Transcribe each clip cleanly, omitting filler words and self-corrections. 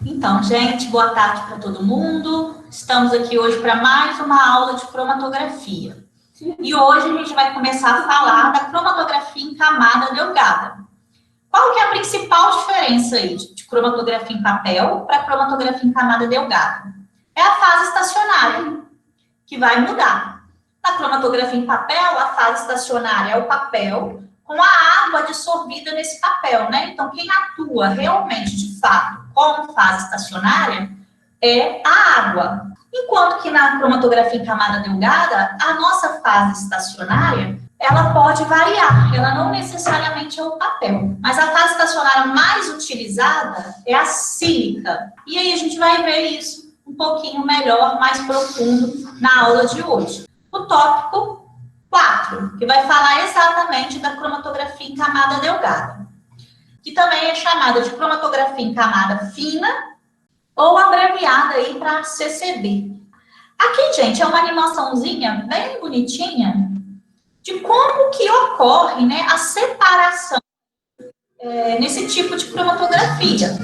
Então, gente, boa tarde para todo mundo. Estamos aqui hoje para mais uma aula de cromatografia. E hoje a gente vai começar a falar da cromatografia em camada delgada. Qual que é a principal diferença aí de cromatografia em papel para cromatografia em camada delgada? É a fase estacionária, que vai mudar. Na cromatografia em papel, a fase estacionária é o papel com a água dissolvida nesse papel, né? Então, quem atua realmente, de fato, como fase estacionária é a água. Enquanto que na cromatografia em camada delgada, a nossa fase estacionária, ela pode variar, ela não necessariamente é o papel. Mas a fase estacionária mais utilizada é a sílica. E aí a gente vai ver isso um pouquinho melhor, mais profundo na aula de hoje. O tópico 4, que vai falar exatamente da cromatografia em camada delgada, que também é chamada de cromatografia em camada fina, ou abreviada aí para CCD. Aqui, gente, é uma animaçãozinha bem bonitinha de como que ocorre, né, a separação nesse tipo de cromatografia.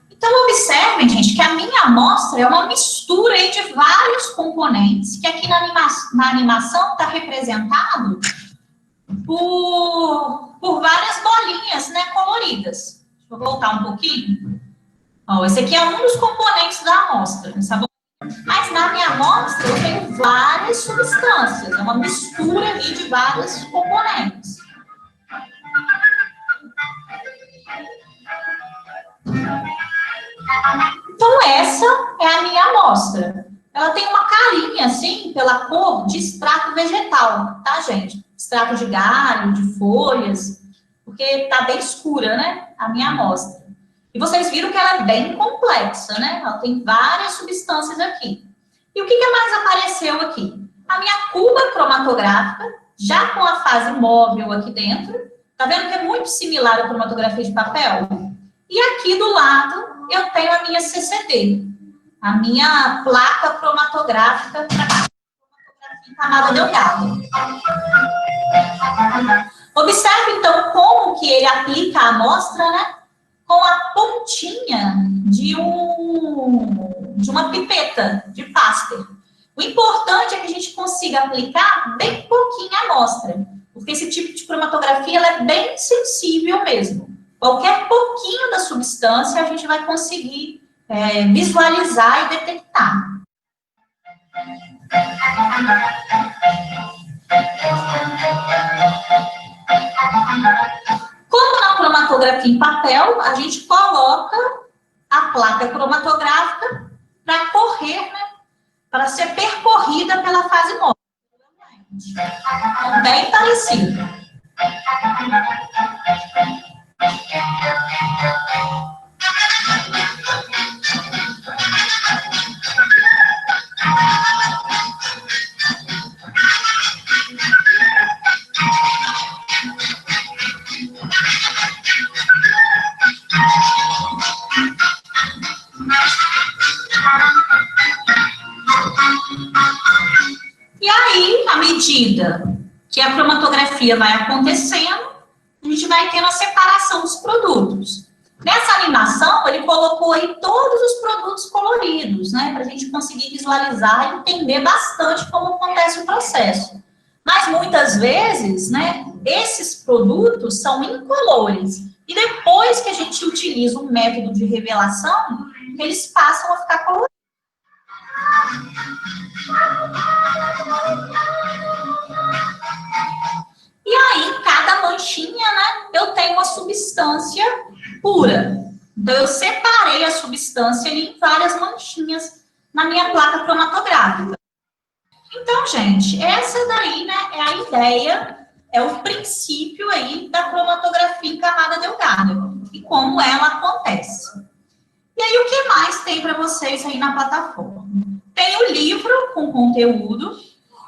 Então, observem, gente, que a minha amostra é uma mistura aí de vários componentes, que aqui na animação está representado por várias bolinhas, né, coloridas. Deixa eu voltar um pouquinho. Ó, esse aqui é um dos componentes da amostra, sabe? Mas na minha amostra eu tenho várias substâncias, é uma mistura aí de vários componentes. Então, essa é a minha amostra. Ela tem uma carinha, assim, pela cor de extrato vegetal, tá, gente? Extrato de galho, de folhas, porque tá bem escura, né, a minha amostra. E vocês viram que ela é bem complexa, né? Ela tem várias substâncias aqui. E o que mais apareceu aqui? A minha cuba cromatográfica, já com a fase móvel aqui dentro. Tá vendo que é muito similar à cromatografia de papel? E aqui do lado eu tenho a minha CCD, a minha placa cromatográfica para cromatografia em camada delgada. Observe, então, como que ele aplica a amostra, né? Com a pontinha de uma pipeta de Pasteur. O importante é que a gente consiga aplicar bem pouquinho a amostra, porque esse tipo de cromatografia ela é bem sensível mesmo. Qualquer pouquinho da substância a gente vai conseguir visualizar e detectar. Como na cromatografia em papel, a gente coloca a placa cromatográfica para correr, né, para ser percorrida pela fase móvel. É bem parecido. E aí, à medida que a cromatografia vai acontecendo, a gente vai tendo a separação dos produtos. Nessa animação, ele colocou aí todos os produtos coloridos, né? Para a gente conseguir visualizar e entender bastante como acontece o processo. Mas muitas vezes, né, esses produtos são incolores. E depois que a gente utiliza um método de revelação, eles passam a ficar coloridos. E aí, em cada manchinha, né, eu tenho uma substância pura. Então, eu separei a substância ali em várias manchinhas na minha placa cromatográfica. Então, gente, essa daí, né, é a ideia, é o princípio aí da cromatografia em camada delgada e como ela acontece. E aí, o que mais tem para vocês aí na plataforma? Tem o livro com conteúdo,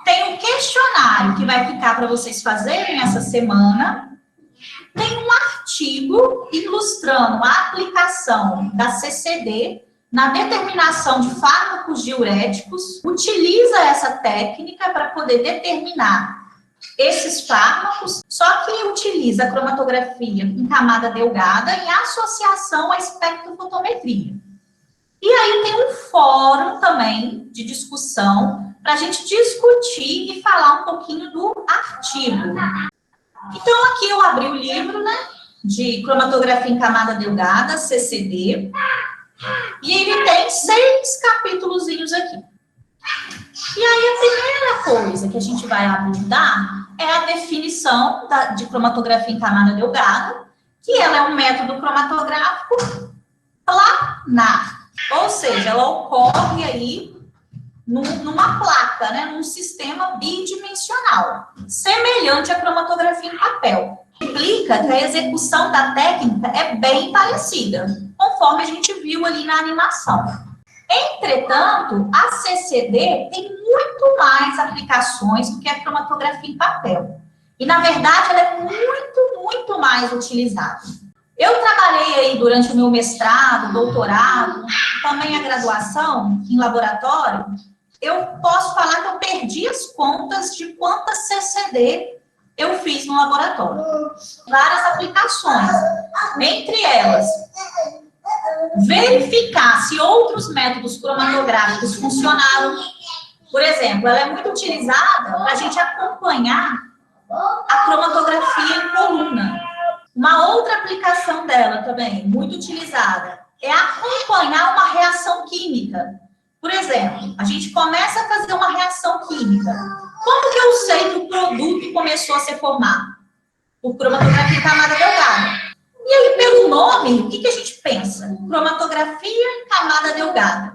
tem um questionário que vai ficar para vocês fazerem essa semana, tem um artigo ilustrando a aplicação da CCD na determinação de fármacos diuréticos, utiliza essa técnica para poder determinar esses fármacos, só que utiliza a cromatografia em camada delgada em associação à espectrofotometria. E aí tem um fórum também de discussão para a gente discutir e falar um pouquinho do artigo. Então, aqui eu abri o livro, né, de cromatografia em camada delgada, CCD, e ele tem 6 capítulozinhos aqui. E aí a primeira coisa que a gente vai abordar é a definição de cromatografia em camada delgada, que ela é um método cromatográfico planar, ou seja, ela ocorre aí numa placa, né, num sistema bidimensional, semelhante à cromatografia em papel. Implica que a execução da técnica é bem parecida, conforme a gente viu ali na animação. Entretanto, a CCD tem muito mais aplicações do que a cromatografia em papel. E, na verdade, ela é muito mais utilizada. Eu trabalhei aí durante o meu mestrado, doutorado, também a graduação em laboratório. Eu posso falar que eu perdi as contas de quantas CCD eu fiz no laboratório. Várias aplicações. Entre elas, verificar se outros métodos cromatográficos funcionaram. Por exemplo, ela é muito utilizada para a gente acompanhar a cromatografia em coluna. Uma outra aplicação dela também, muito utilizada, é acompanhar uma reação química. Por exemplo, a gente começa a fazer uma reação química. Como que eu sei que o produto começou a ser formado? Por cromatografia em camada delgada. E aí, pelo nome, o que a gente pensa? Cromatografia em camada delgada.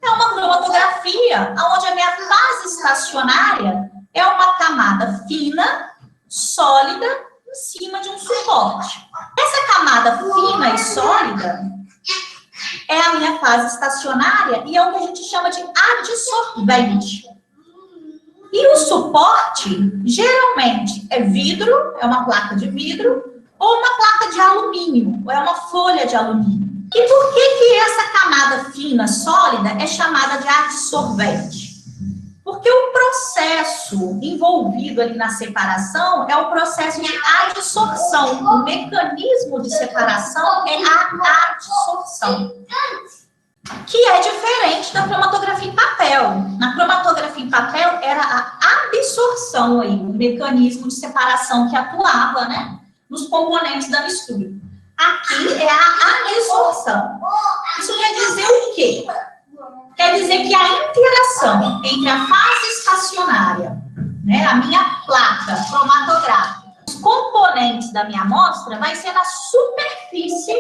É uma cromatografia onde a minha fase estacionária é uma camada fina, sólida, em cima de um suporte. Essa camada fina e sólida é a minha fase estacionária e é o que a gente chama de adsorvente. E o suporte, geralmente, é vidro, é uma placa de vidro, ou uma placa de alumínio, ou é uma folha de alumínio. E por que essa camada fina, sólida, é chamada de adsorvente? Porque o processo envolvido ali na separação é o processo de adsorção. O mecanismo de separação é a adsorção, que é diferente da cromatografia em papel. Na cromatografia em papel era a absorção aí, o mecanismo de separação que atuava, né, nos componentes da mistura. Aqui é a adsorção. Isso quer dizer o quê? Quer dizer que a interação entre a fase estacionária, né, a minha placa cromatográfica, os componentes da minha amostra, vai ser na superfície,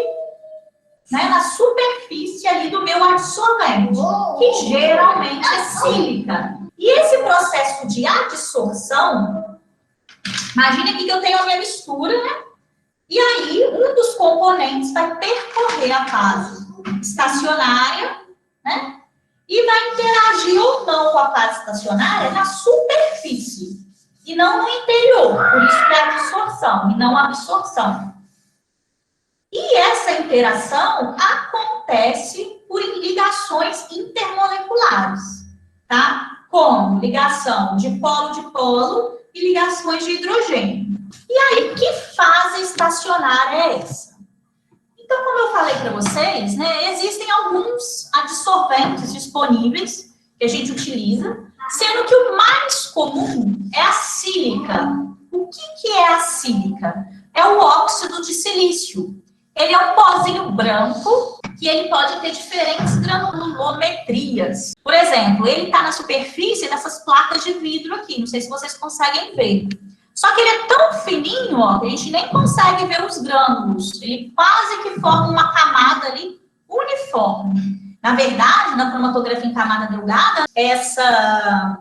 né, na superfície ali do meu adsorvente, que geralmente é sílica. E esse processo de adsorção, imagina aqui que eu tenho a minha mistura, né? E aí, um dos componentes vai percorrer a fase estacionária, né? E vai interagir ou não com a fase estacionária na superfície, e não no interior. Por isso que é absorção, e não absorção. E essa interação acontece por ligações intermoleculares, tá? Como ligação de polo e ligações de hidrogênio. E aí, que fase estacionária é essa? Então, como eu falei para vocês, né, existem alguns adsorventes disponíveis que a gente utiliza, sendo que o mais comum é a sílica. O que é a sílica? É o óxido de silício. Ele é um pozinho branco que ele pode ter diferentes granulometrias. Por exemplo, ele está na superfície dessas placas de vidro aqui. Não sei se vocês conseguem ver. Só que ele é tão fininho, ó, que a gente nem consegue ver os grânulos. Ele quase que forma uma camada ali uniforme. Na verdade, na cromatografia em camada delgada, essa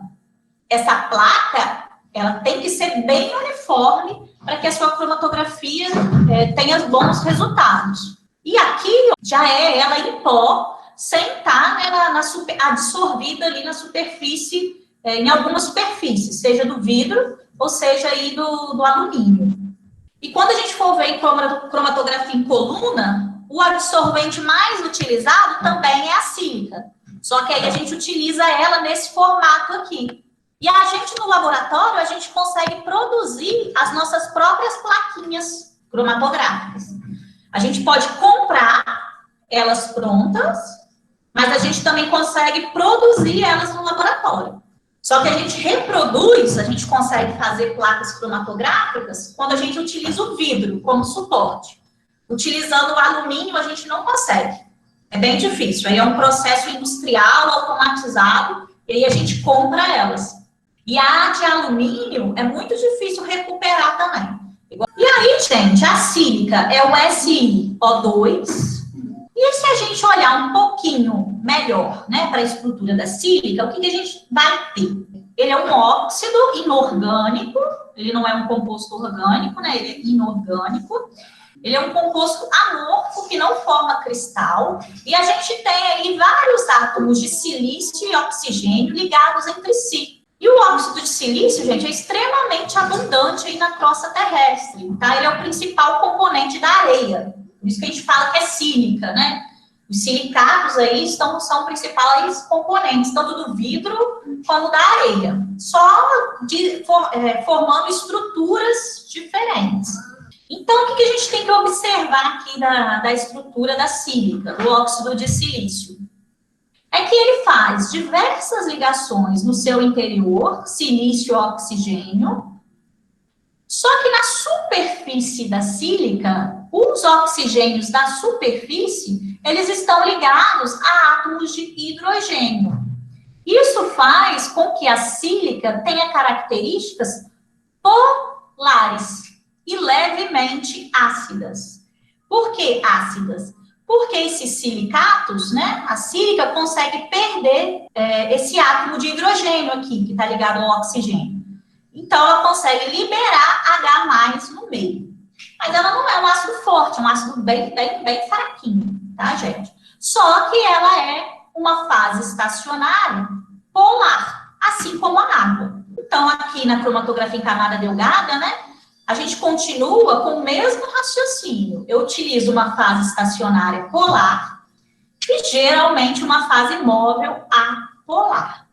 placa, ela tem que ser bem uniforme para que a sua cromatografia tenha bons resultados. E aqui já é ela em pó, sem estar, né, absorvida ali na superfície, em alguma superfície, seja do vidro ou seja aí do alumínio. E quando a gente for ver em cromatografia em coluna, o absorvente mais utilizado também é a sílica. Só que aí a gente utiliza ela nesse formato aqui. E a gente, no laboratório, a gente consegue produzir as nossas próprias plaquinhas cromatográficas. A gente pode comprar elas prontas, mas a gente também consegue produzir elas no laboratório. Só que a gente reproduz, a gente consegue fazer placas cromatográficas quando a gente utiliza o vidro como suporte. Utilizando o alumínio, a gente não consegue. É bem difícil. Aí é um processo industrial, automatizado, e aí a gente compra elas. E a de alumínio é muito difícil recuperar também. E aí, gente, a sílica é o SiO2. E se a gente olhar um pouquinho melhor, né, para a estrutura da sílica, o que a gente vai ter? Ele é um óxido inorgânico, ele não é um composto orgânico, né, ele é inorgânico. Ele é um composto amorfo que não forma cristal. E a gente tem aí vários átomos de silício e oxigênio ligados entre si. E o óxido de silício, gente, é extremamente abundante aí na crosta terrestre, tá? Ele é o principal componente da areia. Por isso que a gente fala que é sílica, né? Os silicatos aí são principais componentes, tanto do vidro como da areia. Só formando estruturas diferentes. Então, o que a gente tem que observar aqui da estrutura da sílica, do óxido de silício? É que ele faz diversas ligações no seu interior, silício e oxigênio, só que na superfície da sílica, os oxigênios da superfície, eles estão ligados a átomos de hidrogênio. Isso faz com que a sílica tenha características polares e levemente ácidas. Por que ácidas? Porque esses silicatos, né, a sílica consegue perder esse átomo de hidrogênio aqui, que está ligado ao oxigênio. Então, ela consegue liberar H+ no meio. Mas ela não é um ácido forte, é um ácido bem fraquinho, tá, gente? Só que ela é uma fase estacionária polar, assim como a água. Então, aqui na cromatografia em camada delgada, né, a gente continua com o mesmo raciocínio. Eu utilizo uma fase estacionária polar e, geralmente, uma fase móvel apolar.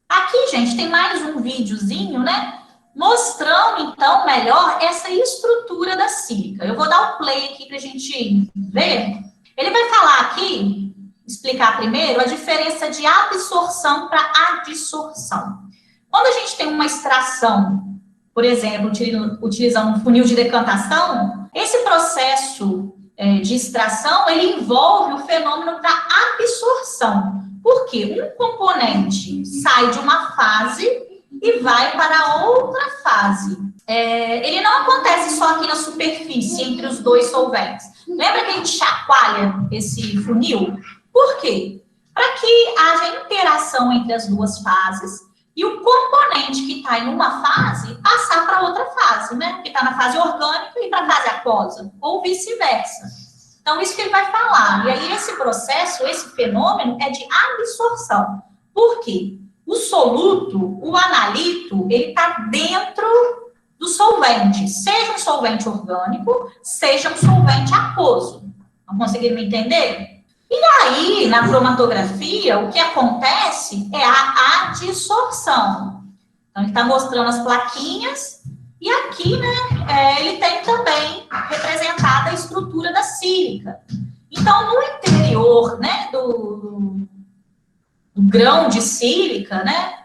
Aqui, gente, tem mais um videozinho, né? Mostrando, então, melhor essa estrutura da sílica. Eu vou dar o play aqui para a gente ver. Ele vai falar aqui, explicar primeiro, a diferença de absorção para adsorção. Quando a gente tem uma extração, por exemplo, utilizando um funil de decantação, esse processo de extração, ele envolve o fenômeno da absorção. Por quê? Um componente sai de uma fase e vai para outra fase. Ele não acontece só aqui na superfície, entre os dois solventes. Lembra que a gente chacoalha esse funil? Por quê? Para que haja interação entre as duas fases e o componente que está em uma fase passar para outra fase, né? Que está na fase orgânica e para a fase aquosa, ou vice-versa. Então, isso que ele vai falar. E aí, esse processo, esse fenômeno é de absorção. Por quê? O soluto, o analito, ele está dentro do solvente, seja um solvente orgânico, seja um solvente aquoso. Não conseguiram me entender? E aí, na cromatografia, o que acontece é a adsorção. Então, ele está mostrando as plaquinhas, e aqui, né, ele tem também representada a estrutura da sílica. Então, no interior, né, do grão de sílica, né,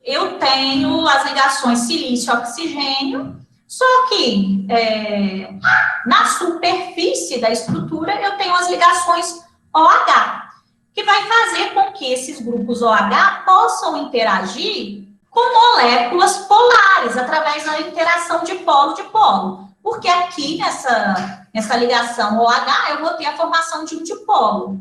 eu tenho as ligações silício-oxigênio, só que na superfície da estrutura eu tenho as ligações OH, que vai fazer com que esses grupos OH possam interagir com moléculas polares, através da interação de polo. Porque aqui, nessa ligação OH, eu vou ter a formação de um dipolo.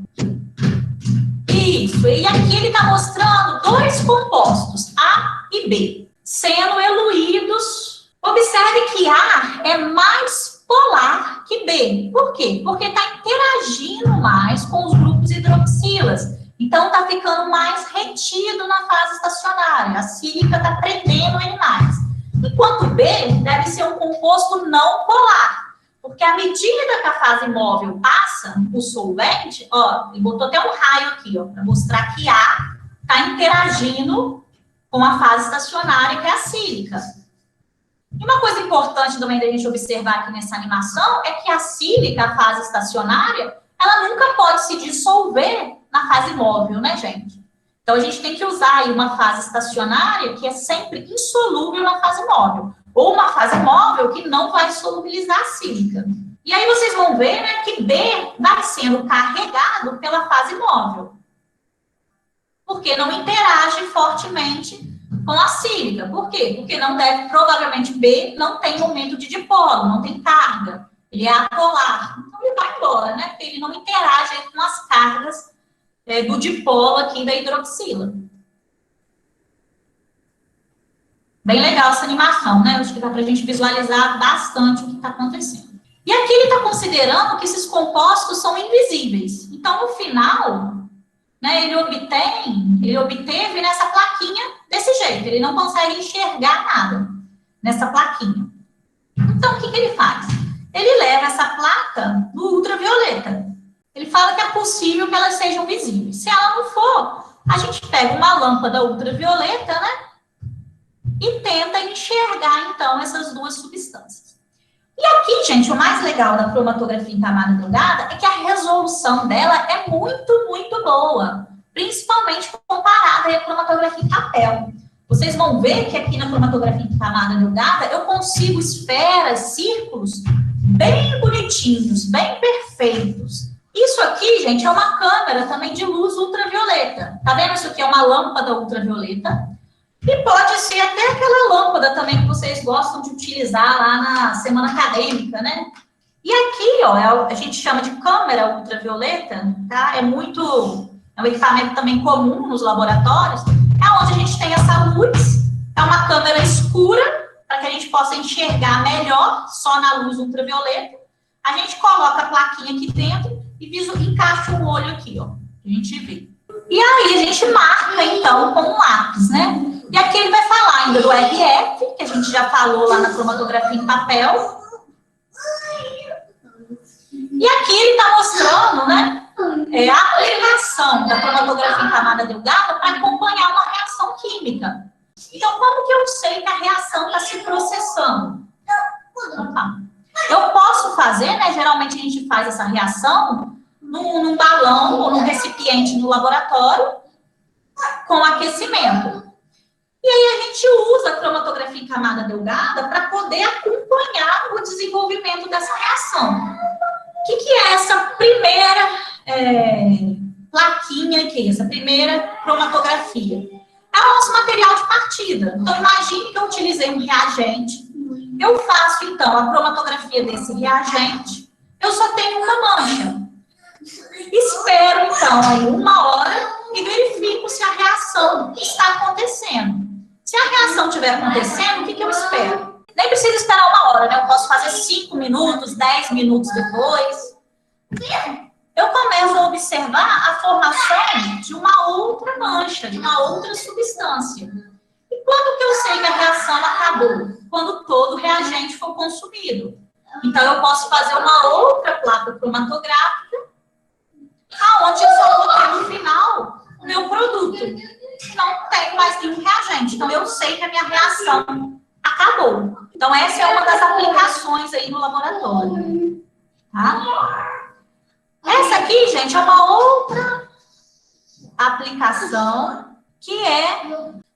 Isso, e aqui ele está mostrando dois compostos, A e B, sendo eluídos. Observe que A é mais polar que B. Por quê? Porque está interagindo mais com os grupos hidroxilas. Então, está ficando mais retido na fase estacionária. A sílica está prendendo ele mais. Enquanto B deve ser um composto não polar. Porque à medida que a fase móvel passa, o solvente, ó, ele botou até um raio aqui, ó, para mostrar que A está interagindo com a fase estacionária, que é a sílica. E uma coisa importante também da gente observar aqui nessa animação é que a sílica, a fase estacionária, ela nunca pode se dissolver na fase móvel, né, gente? Então, a gente tem que usar aí uma fase estacionária que é sempre insolúvel na fase móvel. Ou uma fase móvel que não vai solubilizar a sílica. E aí vocês vão ver, né, que B vai sendo carregado pela fase móvel. Porque não interage fortemente com a sílica. Por quê? Porque não deve, provavelmente B não tem momento de dipolo, não tem carga. Ele é apolar. Então ele vai embora, né? Porque ele não interage com as cargas do dipolo aqui da hidroxila. Bem legal essa animação, né? Acho que dá para a gente visualizar bastante o que está acontecendo. E aqui ele está considerando que esses compostos são invisíveis. Então, no final, né, ele obteve nessa plaquinha desse jeito. Ele não consegue enxergar nada nessa plaquinha. Então, o que ele faz? Ele leva essa placa no ultravioleta. Ele fala que é possível que elas sejam visíveis. Se ela não for, a gente pega uma lâmpada ultravioleta, né? E tenta enxergar, então, essas duas substâncias. E aqui, gente, o mais legal da cromatografia em camada delgada é que a resolução dela é muito, muito boa. Principalmente comparada à cromatografia em papel. Vocês vão ver que aqui na cromatografia em camada delgada eu consigo esferas, círculos bem bonitinhos, bem perfeitos. Isso aqui, gente, é uma câmera também de luz ultravioleta. Tá vendo? Isso aqui é uma lâmpada ultravioleta. E pode ser até aquela lâmpada também que vocês gostam de utilizar lá na semana acadêmica, né? E aqui, ó, a gente chama de câmera ultravioleta, tá? É um equipamento também comum nos laboratórios, é onde a gente tem essa luz, é uma câmera escura, para que a gente possa enxergar melhor, só na luz ultravioleta. A gente coloca a plaquinha aqui dentro e encaixa o olho aqui, ó, a gente vê. E aí a gente marca, então, com um lápis, né? E aqui ele vai falar ainda do RF, que a gente já falou lá na cromatografia em papel. E aqui ele está mostrando, né, a aplicação da cromatografia em camada delgada para acompanhar uma reação química. Então, como que eu sei que a reação está se processando? Eu posso fazer, né, geralmente a gente faz essa reação num balão ou num recipiente no laboratório com aquecimento. E aí a gente usa a cromatografia em camada delgada para poder acompanhar o desenvolvimento dessa reação. O que é essa primeira plaquinha aqui, essa primeira cromatografia? É o nosso material de partida. Então, imagine que eu utilizei um reagente. Eu faço, então, a cromatografia desse reagente. Eu só tenho uma mancha. Espero, então, aí 1 hora e verifico se a reação está acontecendo. Se a reação estiver acontecendo, o que eu espero? Nem precisa esperar 1 hora, né? Eu posso fazer 5 minutos, 10 minutos depois. Eu começo a observar a formação de uma outra mancha, de uma outra substância. E quando que eu sei que a reação acabou? Quando todo o reagente for consumido. Então, eu posso fazer uma outra placa cromatográfica, aonde eu só vou ter no final o meu produto. Não tenho mais nenhum reagente. Então, eu sei que a minha reação acabou. Então, essa é uma das aplicações aí no laboratório. Tá? Essa aqui, gente, é uma outra aplicação que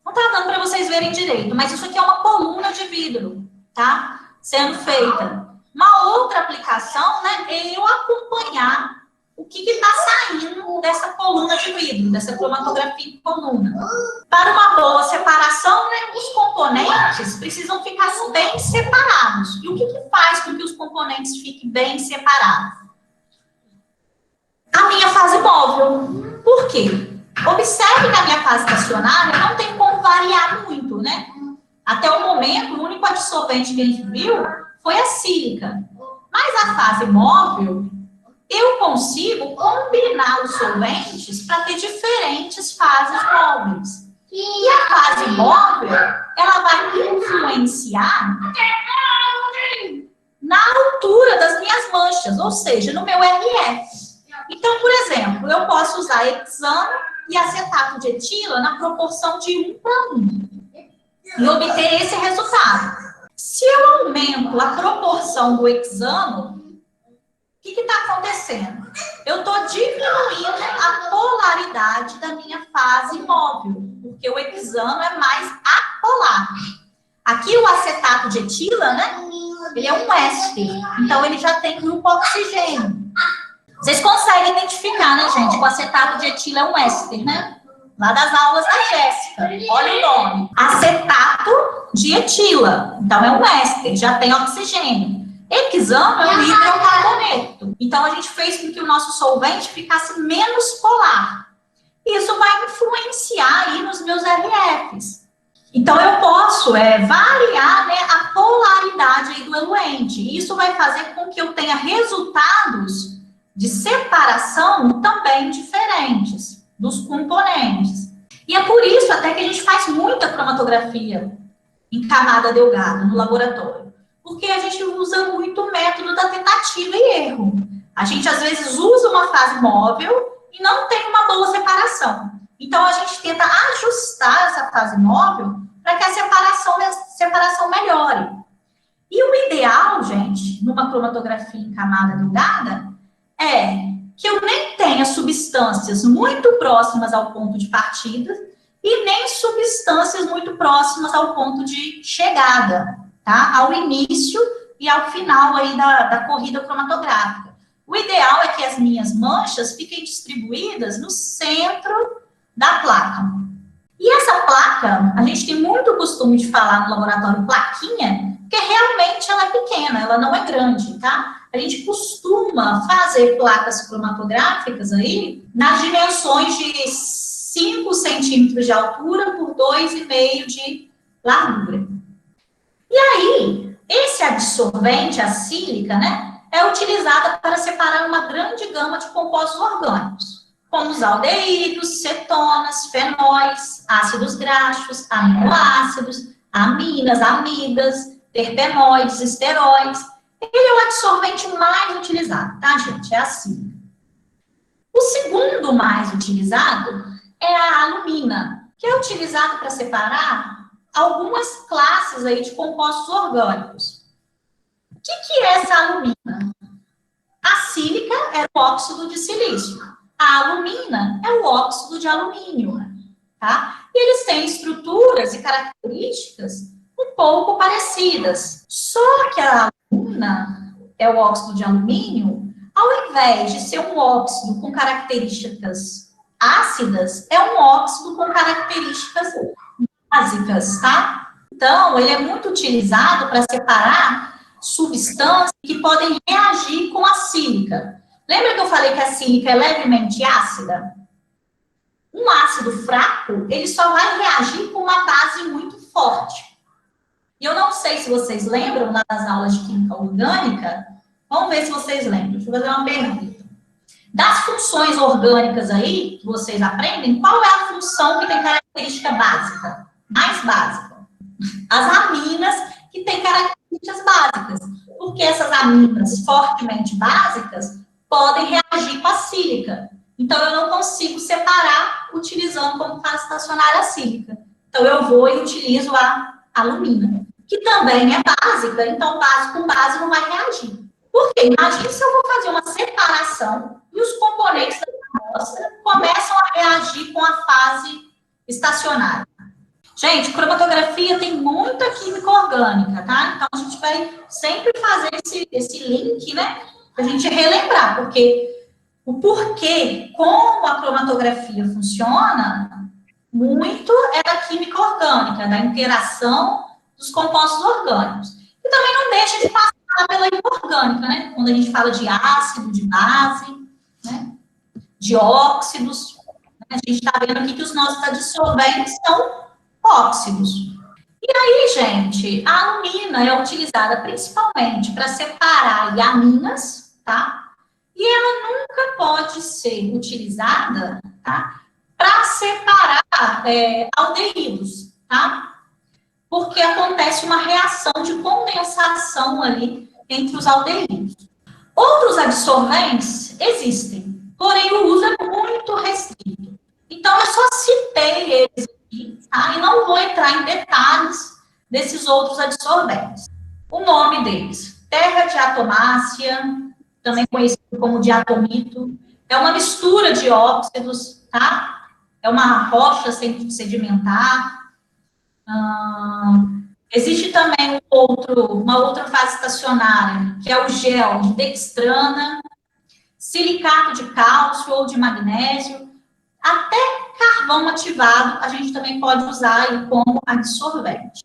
não tá dando para vocês verem direito, mas isso aqui é uma coluna de vidro, tá? Sendo feita. Uma outra aplicação, né, é eu acompanhar o que está saindo dessa coluna de vidro, dessa cromatografia em coluna. Para uma boa separação, né, os componentes precisam ficar bem separados. E o que faz com que os componentes fiquem bem separados? A minha fase móvel. Por quê? Observe que a minha fase estacionária não tem como variar muito, né? Até o momento, o único dissolvente que a gente viu foi a sílica. Mas a fase móvel, eu consigo combinar os solventes para ter diferentes fases móveis. E a fase móvel, ela vai influenciar na altura das minhas manchas, ou seja, no meu RF. Então, por exemplo, eu posso usar hexano e acetato de etila na proporção de 1:1 e obter esse resultado. Se eu aumento a proporção do hexano, o que está acontecendo? Eu estou diminuindo a polaridade da minha fase móvel, porque o hexano é mais apolar. Aqui o acetato de etila, né? Ele é um éster, então ele já tem grupo oxigênio. Vocês conseguem identificar, né, gente? O acetato de etila é um éster, né? Lá das aulas da Jéssica. Olha o nome. Acetato de etila. Então, é um éster, já tem oxigênio. Hexano é um hidrocarboneto. Então, a gente fez com que o nosso solvente ficasse menos polar. Isso vai influenciar aí nos meus RFs. Então, eu posso variar, né, a polaridade aí do eluente. Isso vai fazer com que eu tenha resultados de separação também diferentes dos componentes. E é por isso até que a gente faz muita cromatografia em camada delgada no laboratório. Porque a gente usa muito o método da tentativa e erro. A gente, às vezes, usa uma fase móvel e não tem uma boa separação. Então, a gente tenta ajustar essa fase móvel para que a separação melhore. E o ideal, gente, numa cromatografia em camada delgada, é que eu nem tenha substâncias muito próximas ao ponto de partida e nem substâncias muito próximas ao ponto de chegada, tá? Ao início e ao final aí da corrida cromatográfica. O ideal é que as minhas manchas fiquem distribuídas no centro da placa. E essa placa, a gente tem muito costume de falar no laboratório plaquinha, porque realmente ela é pequena, ela não é grande, tá? A gente costuma fazer placas cromatográficas aí nas dimensões de 5 centímetros de altura por 2,5 de largura. E aí, esse adsorvente, a sílica, né, é utilizada para separar uma grande gama de compostos orgânicos, como os aldeídos, cetonas, fenóis, ácidos graxos, aminoácidos, aminas, amidas, terpenoides, esteróides. Ele é o adsorvente mais utilizado, tá, gente? É a sílica. O segundo mais utilizado é a alumina, que é utilizado para separar algumas classes aí de compostos orgânicos. O que é essa alumina? A sílica é o óxido de silício. A alumina é o óxido de alumínio, tá? E eles têm estruturas e características um pouco parecidas. Só que a alumina é o óxido de alumínio, ao invés de ser um óxido com características ácidas, é um óxido com características básicas, tá? Então, ele é muito utilizado para separar substâncias que podem reagir com a sílica. Lembra que eu falei que a sílica é levemente ácida? Um ácido fraco, ele só vai reagir com uma base muito forte. E eu não sei se vocês lembram nas aulas de química orgânica, vamos ver se vocês lembram. Deixa eu fazer uma pergunta. Das funções orgânicas aí, que vocês aprendem, qual é a função que tem característica básica? Mais básica. As aminas que têm características básicas. Porque essas aminas fortemente básicas podem reagir com a sílica. Então, eu não consigo separar utilizando como fase estacionária a sílica. Então, eu vou e utilizo a alumina, que também é básica, então base com base não vai reagir. Por quê? Imagina se eu vou fazer uma separação e os componentes da amostra começam a reagir com a fase estacionária. Gente, cromatografia tem muita química orgânica, tá? Então, a gente vai sempre fazer esse link, né? Pra gente relembrar, porque o porquê, como a cromatografia funciona, muito é da química orgânica, da interação dos compostos orgânicos. E também não deixa de passar pela inorgânica, né? Quando a gente fala de ácido, de base, né? De óxidos, né? A gente está vendo aqui que os nossos adsorventes são óxidos. E aí, gente, a alumina é utilizada principalmente para separar aminas, tá? E ela nunca pode ser utilizada, tá? Para separar aldeídos, tá? Porque acontece uma reação de condensação ali entre os aldeídos. Outros adsorventes existem, porém o uso é muito restrito. Então, eu só citei eles aqui, tá? E não vou entrar em detalhes desses outros adsorventes. O nome deles, terra-diatomácea, também conhecido como diatomito, é uma mistura de óxidos, tá? É uma rocha sedimentar. Existe também uma outra fase estacionária, que é o gel de dextrana, silicato de cálcio ou de magnésio, até carvão ativado, a gente também pode usar ele como adsorvente.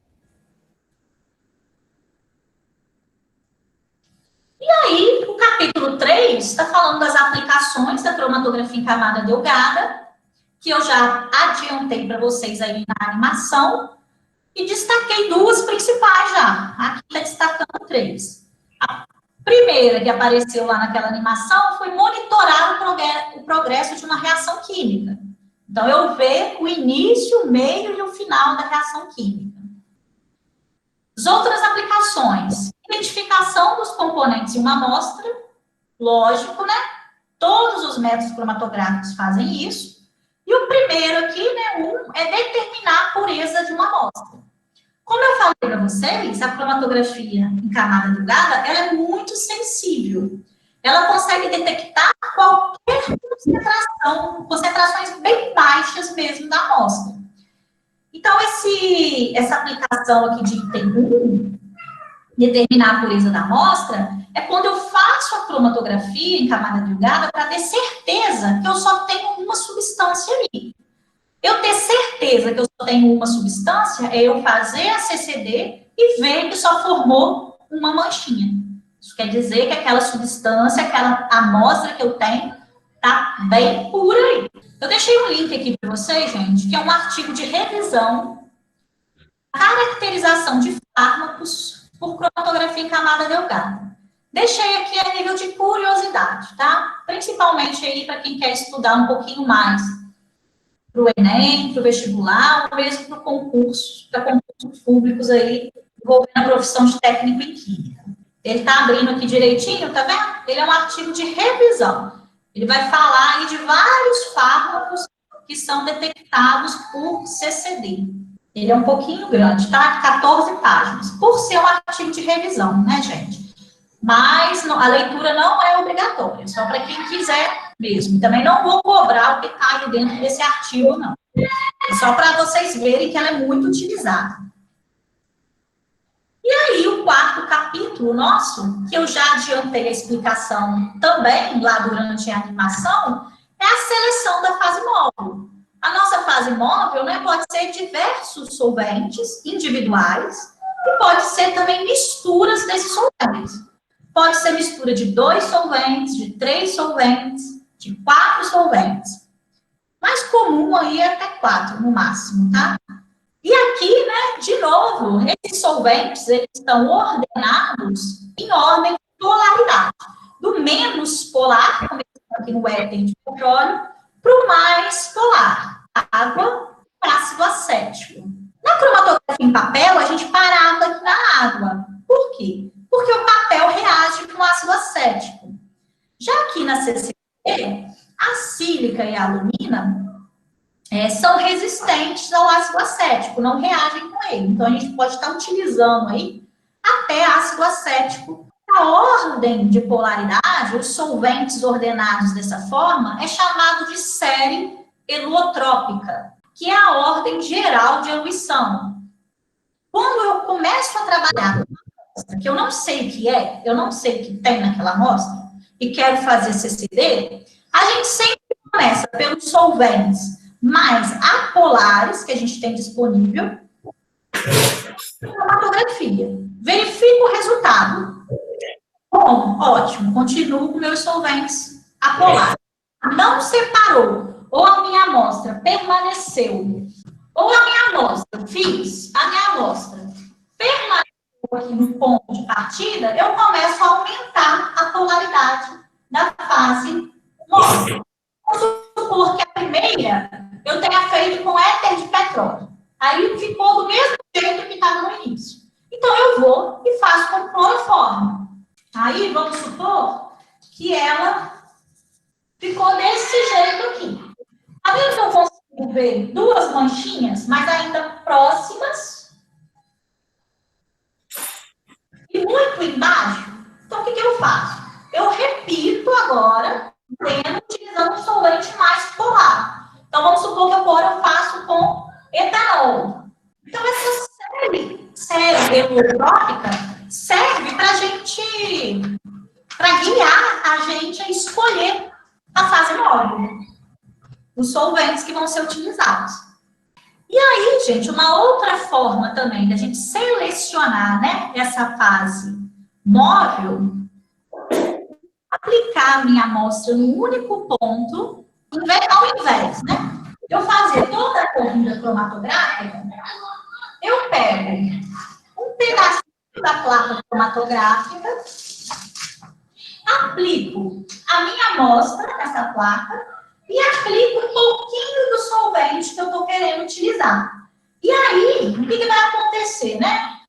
E aí, o capítulo 3 está falando das aplicações da cromatografia em camada delgada, que eu já adiantei para vocês aí na animação, e destaquei duas principais já. Aqui está destacando 3. A primeira que apareceu lá naquela animação foi monitorar o progresso de uma reação química. Então, eu ver o início, o meio e o final da reação química. As outras aplicações, identificação dos componentes em uma amostra, lógico, né? Todos os métodos cromatográficos fazem isso. E o primeiro aqui, né, é determinar a pureza de uma amostra. Como eu falei para vocês, a cromatografia em camada delgada, ela é muito sensível. Ela consegue detectar qualquer concentrações bem baixas mesmo da amostra. Então, essa aplicação aqui de item 1, determinar a pureza da amostra, é quando eu faço a cromatografia em camada delgada para ter certeza que eu só tenho uma substância ali. Eu ter certeza que eu só tenho uma substância é eu fazer a CCD e ver que só formou uma manchinha. Isso quer dizer que aquela substância, aquela amostra que eu tenho, tá bem pura aí. Eu deixei um link aqui para vocês, gente, que é um artigo de revisão, caracterização de fármacos por cromatografia em camada delgada. Deixei aqui a nível de curiosidade, tá? Principalmente aí para quem quer estudar um pouquinho mais para o Enem, para o vestibular, ou mesmo para concursos públicos aí, envolvendo a profissão de técnico em química. Ele está abrindo aqui direitinho, tá vendo? Ele é um artigo de revisão. Ele vai falar aí de vários fármacos que são detectados por CCD. Ele é um pouquinho grande, tá? 14 páginas. Por ser um artigo de revisão, né, gente? Mas a leitura não é obrigatória, só para quem quiser mesmo. Também não vou cobrar o que está aí dentro desse artigo, não. É só para vocês verem que ela é muito utilizada. E aí, o quarto capítulo nosso, que eu já adiantei a explicação também lá durante a animação, é a seleção da fase móvel. A nossa fase móvel, né, pode ser diversos solventes individuais e pode ser também misturas desses solventes. Pode ser mistura de 2 solventes, de 3 solventes, de 4 solventes. Mais comum aí é até 4 no máximo, tá? E aqui, né, de novo, esses solventes, eles estão ordenados em ordem de polaridade. Do menos polar, começando aqui no éter de petróleo, para o mais polar, água e ácido acético. Na cromatografia em papel, a gente parava aqui na água. Por quê? Porque o papel reage com ácido acético. Já aqui na CCD, a sílica e a alumina são resistentes ao ácido acético, não reagem com ele. Então, a gente pode estar utilizando aí até ácido acético. A ordem de polaridade, os solventes ordenados dessa forma, é chamado de série helotrópica, que é a ordem geral de eluição. Quando eu começo a trabalhar que eu não sei o que é, eu não sei o que tem naquela amostra, e quero fazer CCD, a gente sempre começa pelos solventes mais apolares, que a gente tem disponível, cromatografia. Verifico o resultado. Bom, ótimo, continuo com meus solventes apolares. Não separou, ou a minha amostra permaneceu, ou a minha amostra, a minha amostra permaneceu aqui no ponto de partida, eu começo a aumentar a polaridade da fase móvel. Vamos supor que a primeira eu tenha feito com éter de petróleo. Aí ficou do mesmo jeito que estava no início. Então, eu vou e faço com cloroformo. Tá vendo que eu consigo ver duas manchinhas, mas ainda próximas e muito embaixo? Então, o que eu faço? Eu repito agora, utilizando um solvente mais polar. Então, vamos supor que agora eu faço com etanol. Então, essa série helotrópica serve para a gente, para guiar a gente a escolher a fase móvel, os solventes que vão ser utilizados. E aí, gente, uma outra forma também da gente selecionar, né, essa fase móvel, aplicar a minha amostra no único ponto, ao invés, né, eu fazer toda a corrida cromatográfica, eu pego um pedacinho da placa cromatográfica, aplico a minha amostra nessa placa e aplico um pouquinho do solvente que eu estou querendo utilizar. E aí, o que vai acontecer, né?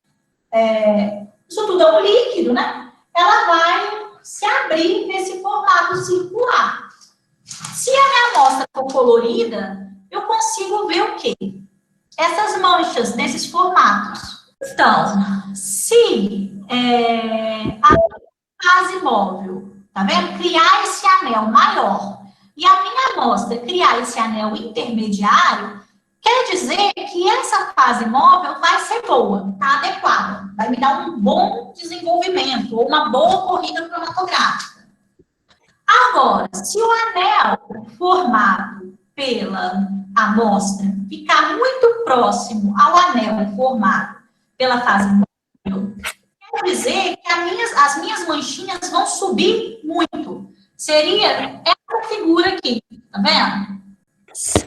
Isso tudo é um líquido, né? Ela vai se abrir nesse formato circular. Se a minha amostra for colorida, eu consigo ver o quê? Essas manchas nesses formatos. Então, se a fase móvel, tá vendo? Criar esse anel maior e a minha amostra criar esse anel intermediário, quer dizer que essa fase móvel vai ser boa, tá adequada, vai me dar um bom desenvolvimento ou uma boa corrida cromatográfica. Agora, se o anel formado pela amostra ficar muito próximo ao anel formado pela fase móvel, quer dizer que as minhas manchinhas vão subir muito. Seria essa figura aqui, tá vendo? Se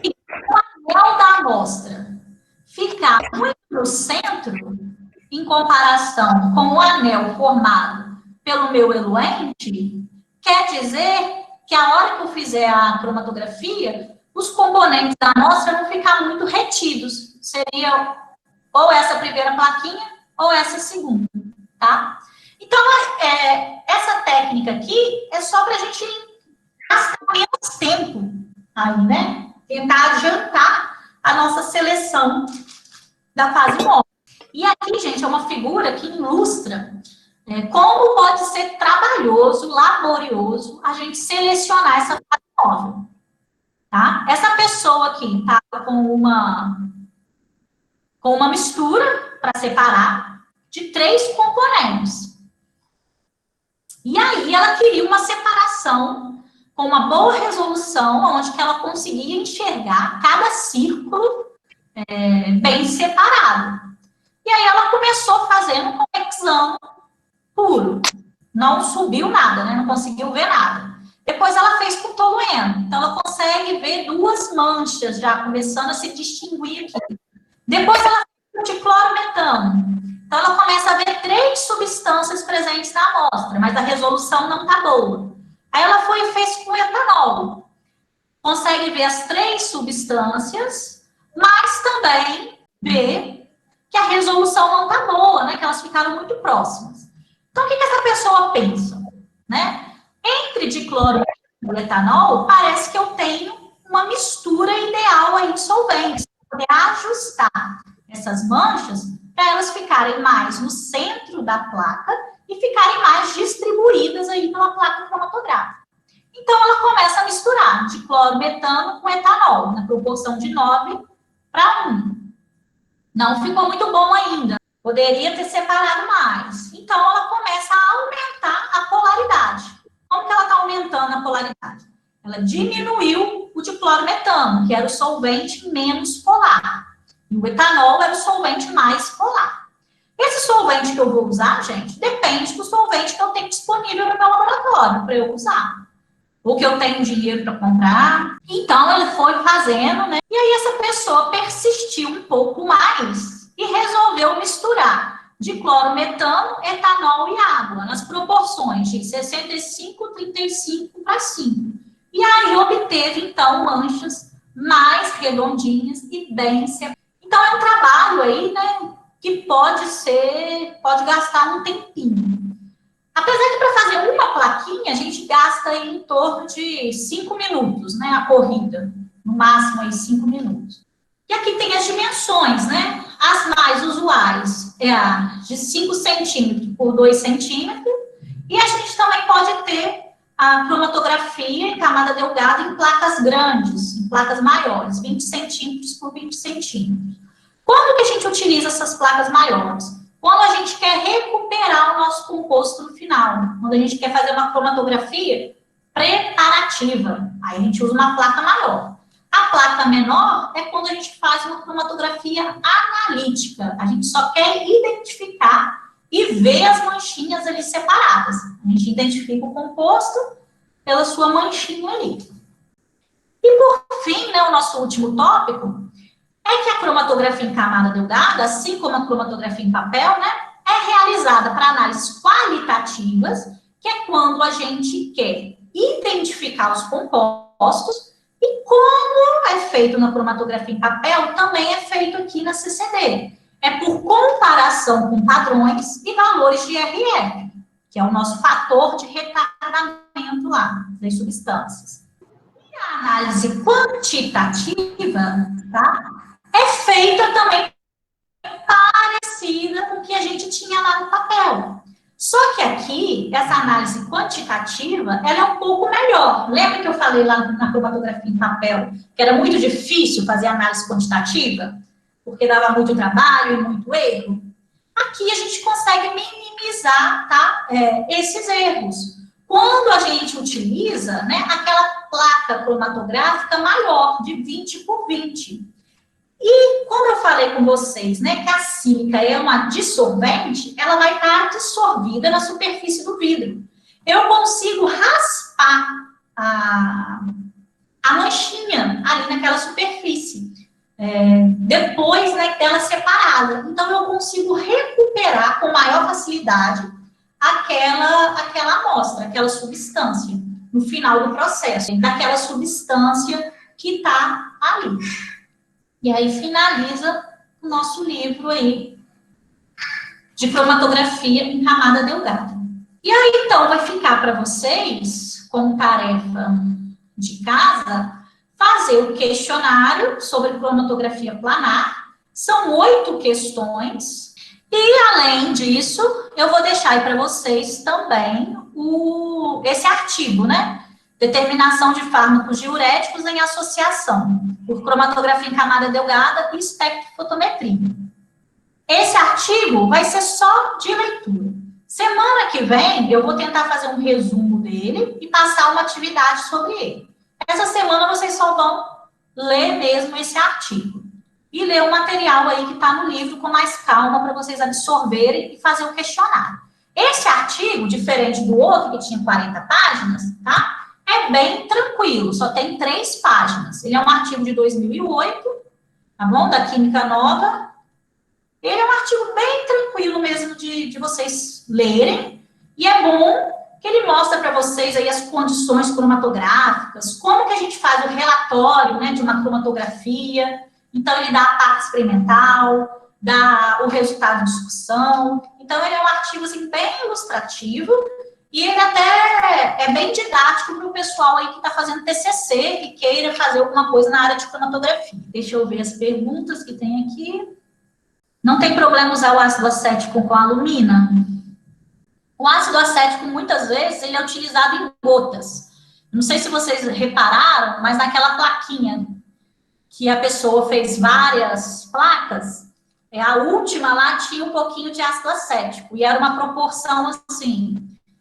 o anel da amostra ficar muito no centro, em comparação com o anel formado pelo meu eluente, quer dizer que a hora que eu fizer a cromatografia, os componentes da amostra vão ficar muito retidos. Seria ou essa primeira plaquinha ou essa segunda, tá? Então, essa técnica aqui é só para a gente gastar menos tempo aí, né? Tentar adiantar a nossa seleção da fase móvel. E aqui, gente, é uma figura que ilustra como pode ser trabalhoso, laborioso, a gente selecionar essa fase móvel, tá? Essa pessoa aqui tá com uma mistura para separar de 3 componentes. E aí ela queria uma separação com uma boa resolução, onde que ela conseguia enxergar cada círculo bem separado. E aí ela começou fazendo com hexano puro. Não subiu nada, né? Não conseguiu ver nada. Depois ela fez com tolueno. Então ela consegue ver 2 manchas já começando a se distinguir aqui. Depois ela fez com diclorometano. Então ela começa a ver 3 substâncias presentes na amostra, mas a resolução não está boa. Aí ela foi e fez com etanol. Consegue ver as 3 substâncias, mas também vê que a resolução não está boa, né? Que elas ficaram muito próximas. Então, o que essa pessoa pensa? Né? Entre diclorometano e etanol, parece que eu tenho uma mistura ideal aí de solventes. Poder ajustar essas manchas para elas ficarem mais no centro da placa e ficarem mais distribuídas aí pela placa cromatográfica. Então, ela começa a misturar diclorometano com etanol, na proporção de 9:1. Não ficou muito bom ainda. Poderia ter separado mais. Então, ela começa a aumentar a polaridade. Como que ela está aumentando a polaridade? Ela diminuiu o diclorometano, que era o solvente menos polar. E o etanol era o solvente mais polar. Esse solvente que eu vou usar, gente, depende do solvente que eu tenho disponível no meu laboratório para eu usar. Ou que eu tenho dinheiro para comprar. Então, ele foi fazendo, né? E aí, essa pessoa persistiu um pouco mais e resolveu misturar diclorometano, etanol e água, nas proporções de 65, 35 para 5. E aí, obteve, então, manchas mais redondinhas e bem separadas. Então, é um trabalho aí, né? Que pode gastar um tempinho. Apesar que para fazer uma plaquinha, a gente gasta aí em torno de 5 minutos, né, a corrida. no máximo aí 5 minutos. E aqui tem as dimensões, né? As mais usuais é a de 5 centímetros por 2 centímetros, e a gente também pode ter a cromatografia em camada delgada em placas grandes, em placas maiores, 20 centímetros por 20 centímetros. Quando que a gente utiliza essas placas maiores? Quando a gente quer recuperar o nosso composto no final, quando a gente quer fazer uma cromatografia preparativa, aí a gente usa uma placa maior. A placa menor é quando a gente faz uma cromatografia analítica, a gente só quer identificar e ver as manchinhas ali separadas. A gente identifica o composto pela sua manchinha ali. E por fim, né, o nosso último tópico é que a cromatografia em camada delgada, assim como a cromatografia em papel, né, é realizada para análises qualitativas, que é quando a gente quer identificar os compostos, e como é feito na cromatografia em papel, também é feito aqui na CCD. É por comparação com padrões e valores de RR, que é o nosso fator de retardamento lá das substâncias. E a análise quantitativa, tá? É feita também parecida com o que a gente tinha lá no papel. Só que aqui, essa análise quantitativa, ela é um pouco melhor. Lembra que eu falei lá na cromatografia em papel que era muito difícil fazer análise quantitativa? Porque dava muito trabalho e muito erro? Aqui a gente consegue minimizar, tá, esses erros. Quando a gente utiliza, né, aquela placa cromatográfica maior, de 20 por 20. E como eu falei com vocês, né, que a sílica é uma dissolvente, ela vai estar dissolvida na superfície do vidro. Eu consigo raspar a manchinha ali naquela superfície, depois, né, dela separada. Então, eu consigo recuperar com maior facilidade aquela amostra, aquela substância, no final do processo, daquela substância que está ali. E aí finaliza o nosso livro aí de cromatografia em camada delgada. E aí, então, vai ficar para vocês, como tarefa de casa, fazer o questionário sobre cromatografia planar. São 8 questões. E, além disso, eu vou deixar aí para vocês também esse artigo, né? Determinação de fármacos diuréticos em associação por cromatografia em camada delgada e espectrofotometria. Esse artigo vai ser só de leitura. Semana que vem, eu vou tentar fazer um resumo dele e passar uma atividade sobre ele. Essa semana, vocês só vão ler mesmo esse artigo. E ler o material aí que está no livro com mais calma para vocês absorverem e fazer um questionário. Esse artigo, diferente do outro, que tinha 40 páginas, tá? É bem tranquilo, só tem 3 páginas. Ele é um artigo de 2008, tá bom? Da Química Nova. Ele é um artigo bem tranquilo mesmo de vocês lerem. E é bom que ele mostra para vocês aí as condições cromatográficas, como que a gente faz o relatório, né, de uma cromatografia. Então, ele dá a parte experimental, dá o resultado de discussão. Então, ele é um artigo assim, bem ilustrativo. E ele até é bem didático para o pessoal aí que está fazendo TCC, que queira fazer alguma coisa na área de cromatografia. Deixa eu ver as perguntas que tem aqui. Não tem problema usar o ácido acético com alumina? O ácido acético, muitas vezes, ele é utilizado em gotas. Não sei se vocês repararam, mas naquela plaquinha que a pessoa fez várias placas, a última lá tinha um pouquinho de ácido acético. E era uma proporção, assim,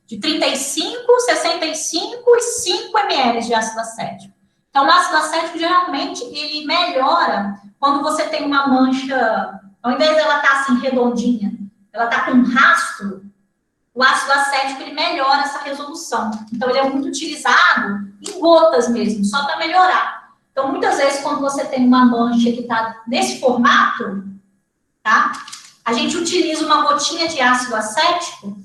de 35, 65 e 5 ml de ácido acético. Então, o ácido acético, geralmente, ele melhora quando você tem uma mancha, ao invés dela estar assim, redondinha, ela está com um rastro, o ácido acético, ele melhora essa resolução. Então, ele é muito utilizado em gotas mesmo, só para melhorar. Então, muitas vezes, quando você tem uma mancha que está nesse formato, tá? A gente utiliza uma gotinha de ácido acético,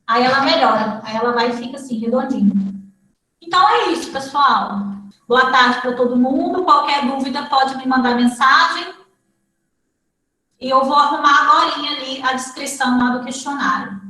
aí ela melhora, aí ela vai e fica assim, redondinha. Então, é isso, pessoal. Boa tarde para todo mundo. Qualquer dúvida pode me mandar mensagem. E eu vou arrumar agora ali a descrição lá do questionário.